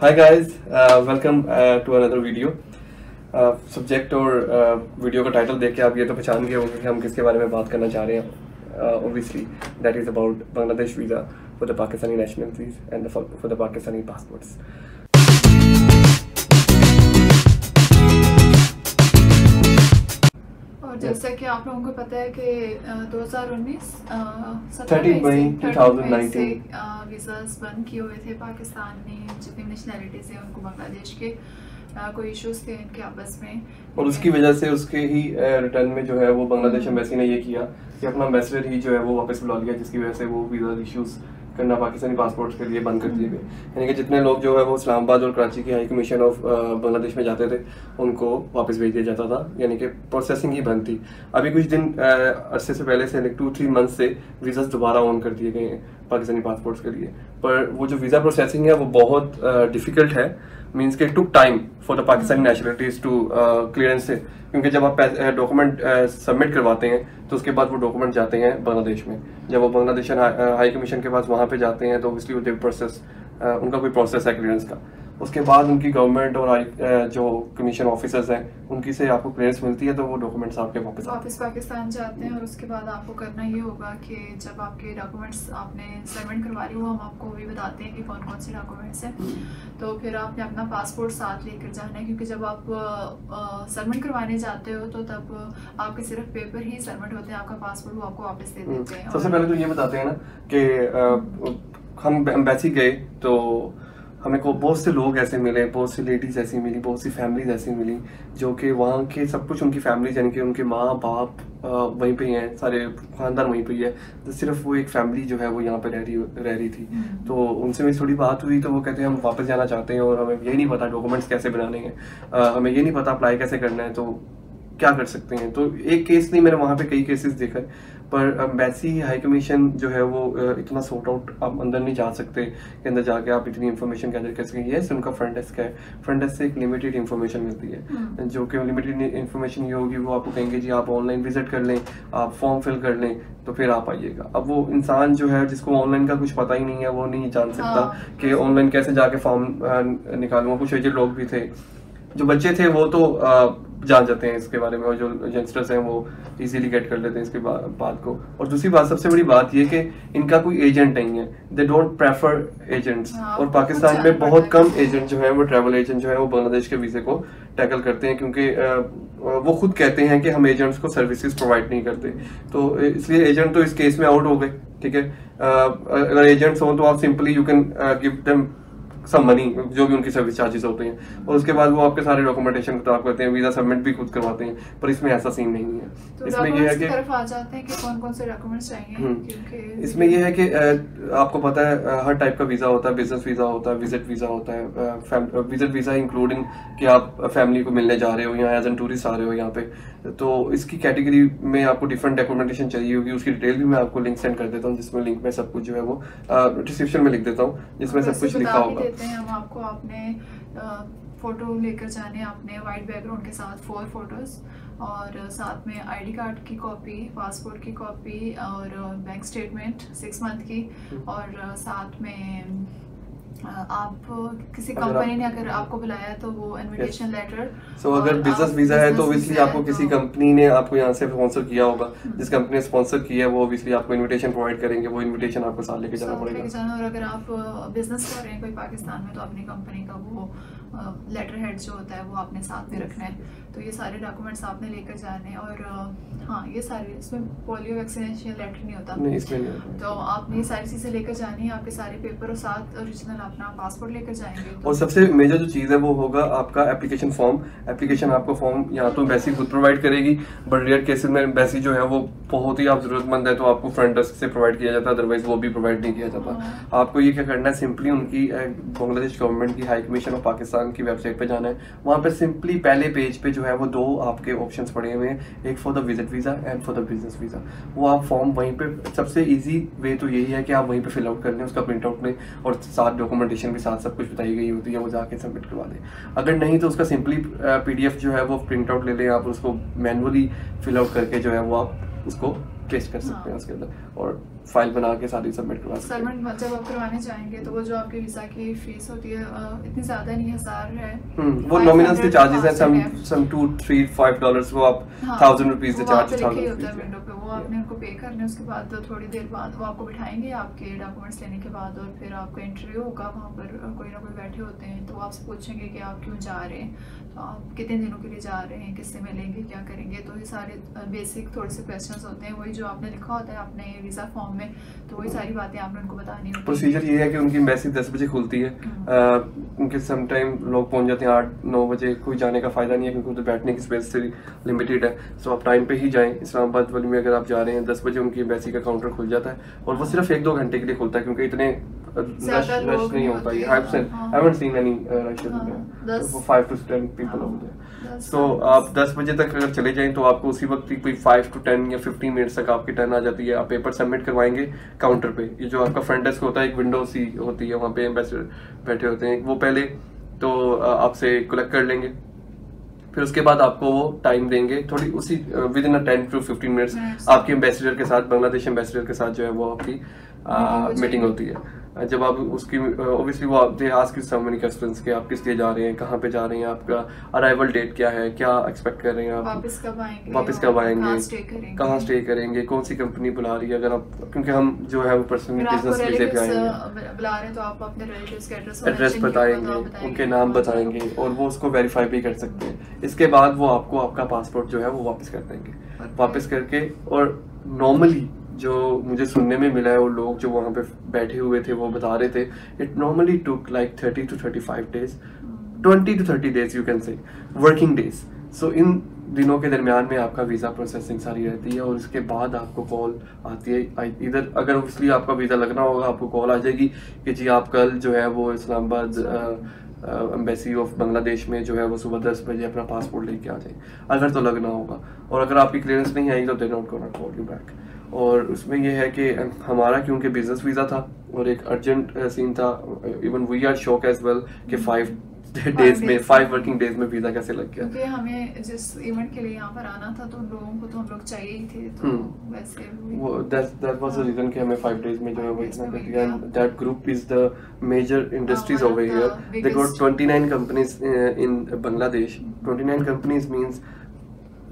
Hi guys, welcome to another video. Subject और video का title देख के आप ये तो पहचान गए होंगे कि हम किसके बारे में बात करना चाह रहे हैं। Obviously that is about Bangladesh visa for the Pakistani nationalities and for the Pakistani passports. और जैसा कि आप लोगों को पता है कि 2019 13 मई 2019 वीज़ास बंद किए हुए थे। पाकिस्तान ने जितनी नेशनलिटीज़ हैं उनको बांग्लादेश के कोई इश्यूज थे इनके आपस में, और उसकी वजह से उसके ही रिटर्न में जो है वो बांग्लादेश एम्बेसी ने ये किया कि अपना एम्बेसडर ही जो है वो वापस बुला लिया, जिसकी वजह से वो वीज़ा इश्यूज करना पाकिस्तानी पासपोर्ट्स के लिए बंद कर दिए गए। यानी कि जितने लोग जो है वो इस्लामाबाद और कराची की हाई कमीशन ऑफ बांग्लादेश में जाते थे उनको वापस भेज दिया जाता था, यानी कि प्रोसेसिंग ही बंद थी। अभी कुछ दिन अरसे से पहले से 2-3 मंथ से वीज़ा दोबारा ऑन कर दिए गए हैं पाकिस्तानी पासपोर्ट्स के लिए, पर वो जो वीज़ा प्रोसेसिंग है वो बहुत डिफिकल्ट है। मीन्स के took time for the Pakistani nationalities to clearance से, क्योंकि जब आप डॉक्यूमेंट सबमिट करवाते हैं तो उसके बाद वो डॉक्यूमेंट जाते हैं बांग्लादेश में। जब वो बांग्लादेश हाई कमीशन के पास वहाँ पे जाते हैं तो ऑब्वियसली वो प्रोसेस उनका कोई प्रोसेस है क्लियरेंस का। उसके बाद उनकी गवर्नमेंट और जो कमीशन ऑफिसर्स हैं उनकी से आपको क्लियरेंस मिलती है तो वो डॉक्यूमेंट्स आपके वापस पाकिस्तान जाते हैं। और उसके बाद आपको करना ये होगा कि जब आपके डॉक्यूमेंट्स आपने सबमिट करवा ली हो, हम आपको भी बताते हैं कि कौन कौन से डॉक्यूमेंट्स हैं। तो फिर आपने अपना पासपोर्ट साथ लेकर जाना है, क्योंकि जब आप सबमिट करवाने जाते हो तो तब आपके सिर्फ पेपर ही सबमिट होते हैं, आपका पासपोर्ट वो आपको वापस दे देते हैं। सबसे पहले तो ये बताते हैं ना कि हम एम्बेसी गए तो हमें को बहुत से लोग ऐसे मिले, बहुत सी लेडीज ऐसी मिली, बहुत सी फैमिलीज ऐसी मिली जो कि वहाँ के सब कुछ उनकी फैमिलीज यानी कि उनके माँ बाप वहीं पे ही हैं, सारे खानदान वहीं पे ही है, तो सिर्फ वो एक फैमिली जो है वो यहाँ पे रह रही थी। तो उनसे मेरी थोड़ी बात हुई तो वो कहते हैं हम वापस जाना चाहते हैं और हमें ये नहीं पता डॉक्यूमेंट्स कैसे बनाने हैं, हमें ये नहीं पता अप्लाई कैसे करना है, तो क्या कर सकते हैं। तो एक केस नहीं, मैंने वहाँ पे कई केसेस देखा, पर एम्बेसी हाई कमीशन जो है वो इतना सॉर्ट आउट आप अंदर नहीं जा सकते कि अंदर जाके आप इतनी इन्फॉर्मेशन गैदर कर सकें। यस, उनका फ्रंट डेस्क है, फ्रंट डेस्क से एक लिमिटेड इन्फॉर्मेशन मिलती है, जो कि लिमिटेड इन्फॉर्मेशन ये होगी, वो आपको कहेंगे जी आप ऑनलाइन विजिट कर लें, आप फॉर्म फिल कर लें तो फिर आप आइएगा। अब वो इंसान जो है जिसको ऑनलाइन का कुछ पता ही नहीं है वो नहीं जान सकता कि ऑनलाइन कैसे जाके फॉर्म निकालूंगा। कुछ एजेड लोग भी थे, जो बच्चे थे वो तो जान जाते हैं इसके बारे में, और जो यंगस्टर्स हैं वो इजीली गेट कर लेते हैं इसके बात को। और दूसरी बात, सबसे बड़ी बात ये कि इनका कोई एजेंट नहीं है, दे डोंट प्रेफर एजेंट्स। और पाकिस्तान में बहुत कम एजेंट जो है वो ट्रैवल एजेंट जो है वो बांग्लादेश के वीजे को टैकल करते हैं, क्योंकि वो खुद कहते हैं कि हम एजेंट्स को सर्विसेज प्रोवाइड नहीं करते। तो इसलिए एजेंट तो इस केस में आउट हो गए, ठीक है। अगर एजेंट्स हो तो आप simply you can give them सब मनी, जो भी उनकी सर्विस चार्जेस होते हैं, और उसके बाद वो आपके सारे डॉक्यूमेंटेशन खराब करते हैं, वीजा सबमिट भी खुद करवाते हैं। पर इसमें ऐसा सीन नहीं है। तो इसमें ये है कि तरफ आ जाते हैं कि कौन कौन से डॉक्यूमेंट्स चाहिए, क्योंकि इसमें ये है कि आपको पता है हर टाइप का वीजा होता है, बिजनेस वीजा होता है, विजिट वीजा होता है। विजिट वीजा इंक्लूडिंग कि आप फैमिली को मिलने जा रहे हो या एज एन टूरिस्ट आ रहे हो यहाँ पे, तो इसकी कैटेगरी में आपको डिफरेंट डॉक्यूमेंटेशन चाहिए होगी। उसकी डिटेल भी मैं आपको लिंक सेंड कर देता हूँ, जिसमें लिंक में सब कुछ जो है वो डिस्क्रिप्शन में लिख देता हूँ, जिसमें सब कुछ लिखा होगा। हम आपको अपने फोटो लेकर जाने, अपने वाइट बैकग्राउंड के साथ 4 फोटोज, और साथ में आईडी कार्ड की कॉपी, पासपोर्ट की कॉपी, और बैंक स्टेटमेंट 6 मंथ की, और साथ में आप किसी कंपनी ने अगर आपको बुलाया तो वो इनविटेशन लेटर। सो अगर बिजनेस वीजा है तो ऑब्वियसली आपको किसी कंपनी ने आपको यहाँ से स्पॉन्सर किया होगा, जिस कंपनी ने स्पॉन्सर किया है वो ऑब्वियसली आपको इनविटेशन प्रोवाइड करेंगे, वो इनविटेशन आपको साथ लेके जाना पड़ेगा। और अगर आप बिजनेस कर रहे हैं कोई पाकिस्तान में तो अपनी कंपनी का वो लेटर हेड जो होता है वो आपने साथ में रखना है। तो ये सारे डॉक्यूमेंट्स आपने लेकर जाने। और हाँ, ये सारे, इसमें पोलियो वैक्सीनेशन लेटर नहीं होता, नहीं इसमें नहीं। तो आपने ये सारी चीज़ें लेकर जानी है, आपके सारे पेपर और साथ ओरिजिनल अपना पासपोर्ट लेकर जाएंगे। और सबसे मेजर जो चीज़ है वो होगा आपका एप्लीकेशन फॉर्म। एप्लीकेशन आपको फॉर्म यहाँ तो एम्बेसी खुद प्रोवाइड करेगी, बट रेयर केसेस में एम्बेसी जो है वो बहुत ही आप जरूरतमंद है तो आपको फ्रंट डेस्क से प्रोवाइड किया जाता है, अदरवाइज वो भी प्रोवाइड नहीं किया जाता। आपको ये क्या करना है, सिंपली उनकी बांग्लादेश गवर्नमेंट की हाई कमीशन ऑफ पाकिस्तान की वेबसाइट पे जाना है। वहाँ पे सिंपली पहले पेज पे जो है वो 2 आपके ऑप्शंस पड़े हुए हैं, एक for the visit visa and for the business visa. वो आप फॉर्म वहीं पे, सबसे इजी वे तो यही है कि आप वहीं पे फिल आउट कर लें, उसका प्रिंट आउट लें और साथ डॉक्यूमेंटेशन के साथ सब कुछ बताई गई होती है, वो जाके सबमिट करवा दें। अगर नहीं तो उसका सिंपली PDF जो है वो प्रिंट आउट ले लें, आप उसको मैनुअली फिल आउट करके जो है वो आप उसको पेस्ट कर सकते हैं उसके अंदर। और फाइल बना के सारी सबमिट करवा सकते हैं। सबमिट जब आप करवाने जाएंगे तो वो जो आपकी वीज़ा की फीस होती है इतनी ज़्यादा नहीं, 1000 है। वो नॉमिनल के चार्जेस हैं, सम $2-3-5 वो आप ₹1000 से चार्ज होता है विंडो पे, वो आपने उनको पे करने, उसके बाद थोड़ी देर बाद वो आपको बिठाएंगे आपके डॉक्यूमेंट्स लेने के बाद, और फिर आपका इंटरव्यू होगा। वहाँ पर कोई ना कोई बैठे होते हैं तो आपसे पूछेंगे कि आप क्यों जा रहे हैं, तो आप कितने दिनों के लिए जा रहे हैं, किससे मिलेंगे, क्या करेंगे। तो ये सारे बेसिक थोड़े से क्वेश्चंस होते हैं, वही जो आपने लिखा होता है अपने वीज़ा फॉर्म में, तो वही सारी बातें आपने उनको बतानी होती है। प्रोसीजर ये है कि उनकी एम्बेसी 10 बजे खुलती है, उनके समटाइम लोग पहुंच जाते हैं 8-9 बजे। कोई जाने का फ़ायदा नहीं है क्योंकि उधर बैठने की स्पेस लिमिटेड है। सो आप टाइम पे ही जाएं। इस्लामाबाद वाली में अगर आप जा रहे हैं 10 बजे उनकी एम्बेसी का काउंटर खुल जाता है, और वो सिर्फ 1-2 घंटे के लिए खुलता है क्योंकि इतने रश नहीं होता है। I haven't seen any rush in there. 5 to 10 people over there. So आप 10 बजे तक अगर चले जाएं तो आपको उसी वक्त कोई 5 to 10 या 15 मिनट्स तक आपकी टर्न आ जाती है। आप पेपर सबमिट करवाएंगे काउंटर पे। ये जो आपका फ्रंट डेस्क होता है, एक विंडो सी होती है, वहाँ पे एम्बेसडर बैठे होते हैं। वो पहले तो आपसे कलेक्ट कर लेंगे, फिर उसके बाद आपको वो टाइम देंगे थोड़ी उसी विद इन 10 to 15 मिनट्स आपके एम्बेसडर के साथ, बांग्लादेश एम्बेसडर के साथ जो है वो आपकी मीटिंग होती है। जब आप उसकी ऑब्वियसली वो they ask you so many questions कि आप किस लिए जा रहे हैं, कहाँ पे जा रहे हैं, आपका अराइवल डेट क्या है, क्या एक्सपेक्ट कर रहे हैं आप, वापस कब आएंगे, कहाँ स्टे करेंगे, कौन सी कंपनी बुला रही है। अगर आप, क्योंकि हम जो है वो पर्सनली बिजनेस वीजे पे आएंगे, बुला रहे हैं तो आप अपने रिलेटिव्स के एड्रेस बताएंगे, उनके नाम बताएंगे, और वो उसको वेरीफाई भी कर सकते हैं। इसके बाद वो आपको आपका पासपोर्ट जो है वो वापस कर देंगे। वापस करके, और नॉर्मली जो मुझे सुनने में मिला है, वो लोग जो वहाँ पे बैठे हुए थे वो बता रहे थे, it normally took like 30 to 35 days, 20 to 30 days you can say, working days. So इन दिनों के दरमियान में आपका वीज़ा प्रोसेसिंग सारी रहती है, और उसके बाद आपको कॉल आती है। इधर अगर ऑब्वियसली आपका वीज़ा लगना होगा, आपको कॉल आ जाएगी कि जी आप कल जो है वो इस्लामाबाद एम्बेसी ऑफ बांग्लादेश में जो है वो सुबह 10 बजे अपना पासपोर्ट लेके आ जाए, अगर तो लगना होगा। और अगर आपकी क्लियरेंस नहीं आई तो they not gonna call you back. और उसमें यह है कि हमारा क्योंकि बिजनेस वीज़ा था और एक अर्जेंट सीन था, even we are shock as well कि 5 वर्किंग डेज में वीज़ा कैसे लग गया। क्योंकि हमें जिस इवेंट के लिए यहाँ पर आना था तो उन लोगों को तो हम लोग चाहिए ही थे, तो वैसे वो that was the reason कि हमें 5 days में जो है वो इतना कर दिया। And that group is the major industries over here. They got 29 companies in Bangladesh. 29 companies means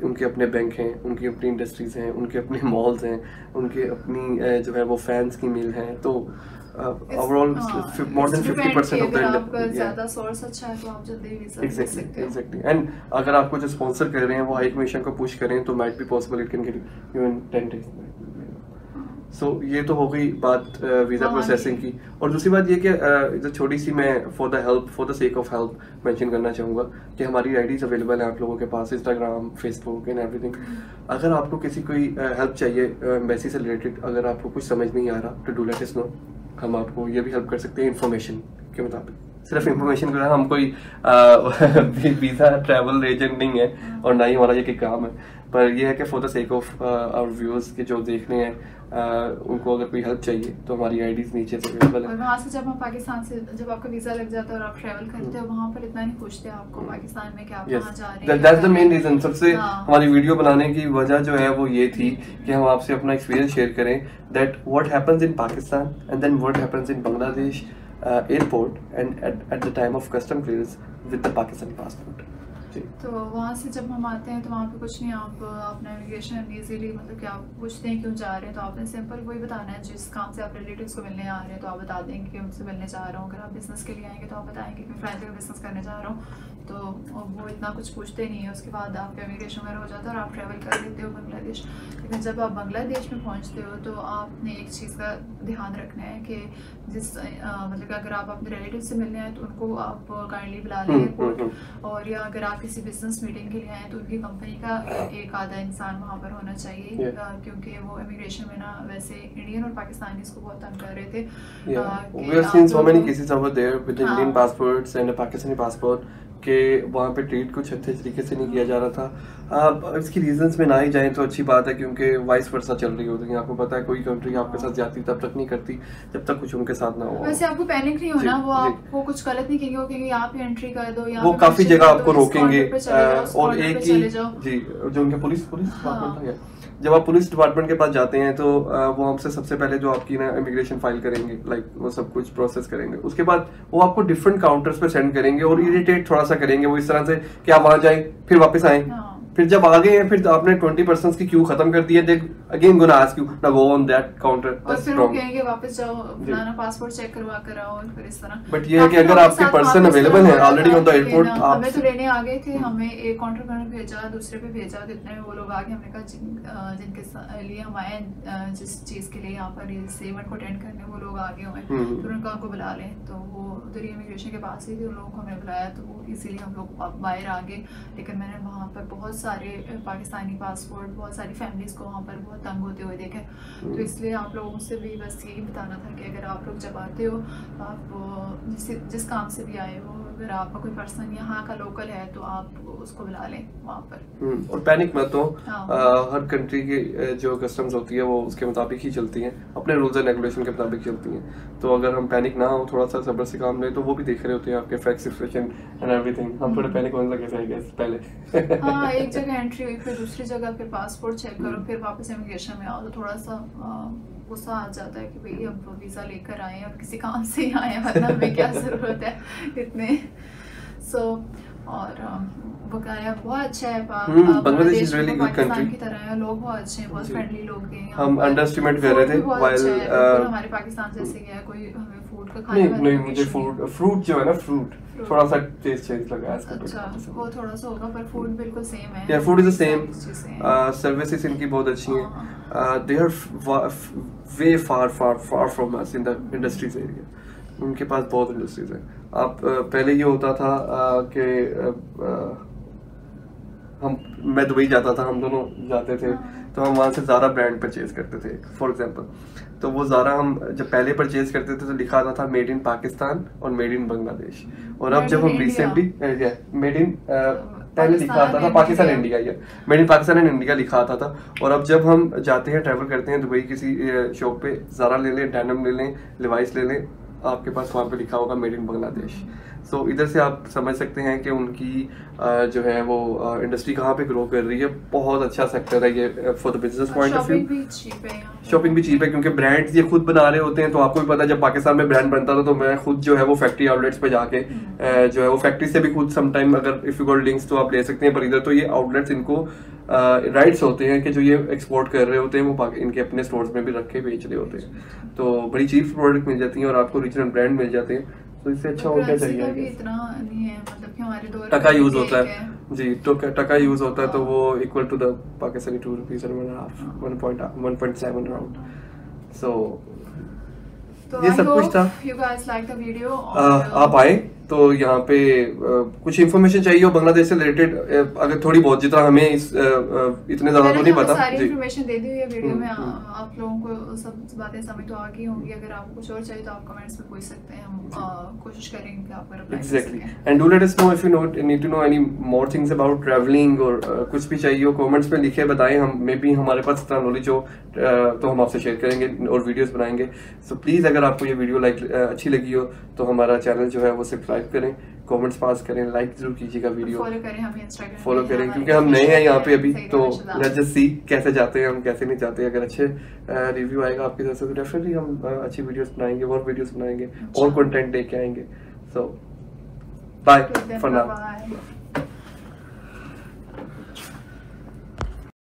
उनके अपने बैंक हैं, उनकी अपनी इंडस्ट्रीज हैं, उनके अपने मॉल्स हैं, उनके अपनी जो है वो फैंस की मिल हैं। तो ओवरऑल मोर देन 50% ऑफ आपका ज़्यादा सोर्स अच्छा है तो आप जल्दी वीज़ा ले सकते हो। एग्जैक्टली। एंड अगर आपको जो स्पॉन्सर कर रहे हैं वो हाई कमीशन को पुश करें तो might be possible it can get even 10 days। सो ये तो हो गई बात वीज़ा प्रोसेसिंग की। और दूसरी बात ये कि जो छोटी सी मैं for the sake of help mention करना चाहूँगा कि हमारी आईडीज अवेलेबल हैं आप लोगों के पास, इंस्टाग्राम, फेसबुक एंड एवरीथिंग। अगर आपको किसी कोई हेल्प चाहिए एम्बेसी से रिलेटेड, अगर आपको कुछ समझ नहीं आ रहा तो डू लेट अस नो। हम आपको ये भी हेल्प कर सकते हैं इन्फॉर्मेशन के मुताबिक। सिर्फ इन्फॉर्मेशन का हम कोई वीज़ा ट्रैवल एजेंट नहीं है और ना ही हमारा ये काम है, पर यह है कि for the sake of our viewers के जो देखने हैं उनको अगर कोई हेल्प चाहिए तो हमारी आईडीज नीचे से अवेलेबल है। और वहाँ से जब हम पाकिस्तान से जब आपका वीज़ा लग जाता है और आप ट्रैवल करते हो वहाँ पर इतना नहीं पूछते आपको पाकिस्तान में कि आप कहाँ जा रहे हैं। That's the main reason. सबसे हमारी वीडियो बनाने की वजह जो है वो ये थी कि हम आपसे अपना एक्सपीरियंस शेयर करें, that what happens in Pakistan and then what happens in Bangladesh airport and at the time of custom clearance with the Pakistani passport. तो वहाँ से जब हम आते हैं तो वहाँ पे कुछ नहीं, आप अपना इमिग्रेशन इजीली मतलब कि आप पूछते हैं क्यों जा रहे हैं तो आपने सिंपल वही बताना है। जिस काम से आप रिलेटिव्स को मिलने आ रहे हैं तो आप बता देंगे कि उनसे मिलने जा रहा हूँ। अगर आप बिजनेस के लिए आएंगे तो आप बताएंगे कि मैं फ्रेंड का बिजनेस करने जा रहा हूँ, तो वो इतना कुछ पूछते नहीं है। उसके बाद आपका इमिग्रेशन वगैरह हो जाता है और आप ट्रैवल कर लेते हो बांग्लादेश। लेकिन जब आप बांग्लादेश में पहुँचते हो तो आपने एक चीज़ का ध्यान रखना है कि जिस मतलब कि अगर आप अपने रिलेटिव से मिलने आए तो उनको आप काइंडली बुला लें एयरपोर्ट, और या अगर आप किसी बिजनेस मीटिंग के लिए आए तो उनकी कंपनी का एक आधा इंसान वहाँ पर होना चाहिए, क्योंकि वो इमिग्रेशन में ना वैसे इंडियन और पाकिस्तानी इसको बहुत तंग कर रहे थे। We have seen so many cases over there with Indian passports and a Pakistani passport कि वहाँ पे ट्रीट कुछ अच्छे तरीके से नहीं किया जा रहा था। अब इसकी रीजंस में ना ही जाएं तो अच्छी बात है, क्योंकि वाइस वर्सा चल रही होती है। आपको पता है कोई कंट्री आपके साथ जाती तब तक नहीं करती जब तक कुछ उनके साथ ना हो। वैसे आपको पैनिक नहीं होना, वो आपको कुछ गलत नहीं कहेंगे, वो कहेंगे यहाँ पे एंट्री कर दो, वो काफी जगह आपको रोकेंगे। और एक ही जी जो उनके पुलिस डिपार्टमेंट है, जब आप पुलिस डिपार्टमेंट के पास जाते हैं तो वो आपसे सबसे पहले जो आपकी ना इमिग्रेशन फाइल करेंगे, लाइक वो सब कुछ प्रोसेस करेंगे। उसके बाद वो आपको डिफरेंट काउंटर्स पे सेंड करेंगे और इरिटेट थोड़ा सा करेंगे वो इस तरह से कि आप वहां जाएं फिर वापस आएं। फिर जब आ गए हैं फिर तो आपने 20% की क्यू खत्म कर दी है, देख अगेन गोना आस्क यू ना गो ऑन दैट काउंटर, और फिर वो कहेंगे वापस जाओ अपना पासपोर्ट चेक करवा कर आओ, फिर इस तरह। बट ये है कि अगर आपके पर्सन अवेलेबल है ऑलरेडी ऑन द एयरपोर्ट, हमें तो लेने आ गए थे, हमें एक काउंटर पर भेजा, दूसरे पे भेजा, इतने में वो लोग आ गए। हमने कहा जिनके लिए हम आए जिस चीज के लिए यहाँ पर इस इवेंट को अटेंड करने, वो लोग आ गए हुए, तो उन्होंने कहा उनको बुला लें। तो वो उधर इमिग्रेशन के पास ही थे, उन लोगों को हमें बुलाया, तो वो इसीलिए हम लोग बाहर आ गए। लेकिन मैंने वहाँ पर बहुत सारे पाकिस्तानी पासपोर्ट, बहुत सारी फैमिलीज को वहाँ पर बहुत तंग होते हुए देखे। तो इसलिए आप लोगों से भी बस यही बताना था कि अगर आप लोग जब आते हो, आप जिस काम से भी आए हो, अगर आपका कोई पर्सन यहाँ का लोकल है तो आप उसको बुला लें वहाँ पर। और पैनिक मत हो। हर कंट्री की जो कस्टम्स होती है वो उसके मुताबिक ही चलती हैं, अपने रूल्स एंड रेगुलेशन के मुताबिक चलती हैं। तो अगर हम पैनिक ना हो, थोड़ा सा सब्र से काम लें, तो वो भी देख रहे होते हैं आपके फैक्ट सिचुएशन एंड एवरीथिंग। हम थोड़े पैनिक होने लगे थे आई गेस पहले। हाँ, एक जगह एंट्री हुई, फिर दूसरी जगह फिर पासपोर्ट चेक करो, फिर वापस इमिग्रेशन में आओ, तो थोड़ा सा गुस्सा आ जाता है कि भाई हम वीज़ा लेकर आए हैं और किसी काम से ही आए हैं, वरना हमें क्या ज़रूरत है इतने। सो और बकाया बहुत अच्छा है, Bangladesh is really good country की तरह है, लोग बहुत अच्छे हैं, बहुत फ्रेंडली लोग हैं। हम अंडरएस्टिमेट कर रहे थे व्हाइल हमारे पाकिस्तान जैसे गया कोई हमें फूड का खाने नहीं मुझे फ्रूट जो है ना, फ्रूट थोड़ा सा टेस्ट चेंज लगा है। अच्छा, वो थोड़ा सा होगा पर फूड बिल्कुल सेम है। या food is the same, services इनकी बहुत अच्छी हैं। They are way far from us in the industries area. उनके पास बहुत इंडस्ट्रीज है। आप पहले ये होता था कि मैं दुबई जाता था, हम दोनों जाते थे, तो हम वहाँ से ज़ारा ब्रांड परचेज करते थे फॉर एग्जांपल। तो वो ज़ारा हम जब पहले परचेज करते थे तो लिखा आता था मेड इन पाकिस्तान और मेड इन बांग्लादेश। और अब जब हम रिसेंटली मेड इन पहले लिखा आता था पाकिस्तान इंडिया, या made in Pakistan and India लिखा आता था। और अब जब हम जाते हैं ट्रैवल करते हैं दुबई किसी शॉप पे, ज़ारा ले लें, डेनिम ले लें, लिवाइस ले लें, आपके पास वहाँ पे लिखा होगा मेड इन बांग्लादेश। सो इधर से आप समझ सकते हैं कि उनकी जो है वो इंडस्ट्री कहाँ पे ग्रो कर रही है। बहुत अच्छा सेक्टर है ये for the business point of view. Shopping भी चीप है क्योंकि ब्रांड्स ये खुद बना रहे होते हैं। तो आपको भी पता है जब पाकिस्तान में ब्रांड बनता था तो मैं खुद जो है वो फैक्ट्री आउटलेट्स पे जाके जो है वो फैक्ट्री से भी खुद समटाइम अगर इफ यू गॉट लिंक्स तो आप ले सकते हैं। पर इधर तो ये आउटलेट्स इनको राइट्स होते हैं कि जो ये एक्सपोर्ट कर रहे होते हैं वो इनके अपने स्टोर्स में भी रख के बेच रहे होते हैं। तो बड़ी चीप प्रोडक्ट मिल जाती है और आपको ओरिजिनल ब्रांड मिल जाते हैं। तो इससे अच्छा और क्या चाहिए। इतना नहीं है, मतलब कि हमारे दो टका यूज होता है जी, तो टका यूज होता है तो वो इक्वल टू द पाकिस्तानी ₹2 और 1.7 अराउंड। सो ये सब कुछ था। You guys like the video आप आए तो यहाँ पे कुछ इन्फॉर्मेशन चाहिए हो बांग्लादेश से रिलेटेड, अगर थोड़ी बहुत, जितना हमें इतने ज्यादा तो नहीं पता। सारी इन्फॉर्मेशन दे दी हुई है वीडियो में, आप लोगों को सब बातें समझ तो आ गई होंगी। अगर आपको कुछ और चाहिए तो आप कमेंट्स में पूछ सकते हैं, हम कोशिश करेंगे कि आपको रिप्लाई कर सकें। Exactly, and do let us know if you need to know any more things about travelling और कुछ भी चाहिए हो कमेंट्स में लिखे, बताएं। हम मे बी हमारे पास इतना नॉलेज हो तो हम आपसे शेयर करेंगे और वीडियोस बनाएंगे। सो प्लीज अगर आपको ये वीडियो अच्छी लगी हो तो हमारा चैनल जो है वो सब्सक्राइब करें, कमेंट्स पास करें, लाइक जरूर कीजिएगा वीडियो, फॉलो करें क्योंकि हम नए हैं यहाँ पे अभी। तो लेट्स जस्ट सी कैसे जाते हैं हम, कैसे नहीं जाते। अगर अच्छे रिव्यू आएगा आपकी तरफ से तो डेफिनेटली हम अच्छी वीडियोस बनाएंगे, और वीडियोस बनाएंगे और कंटेंट लेके आएंगे। सो बाय फॉर नाउ।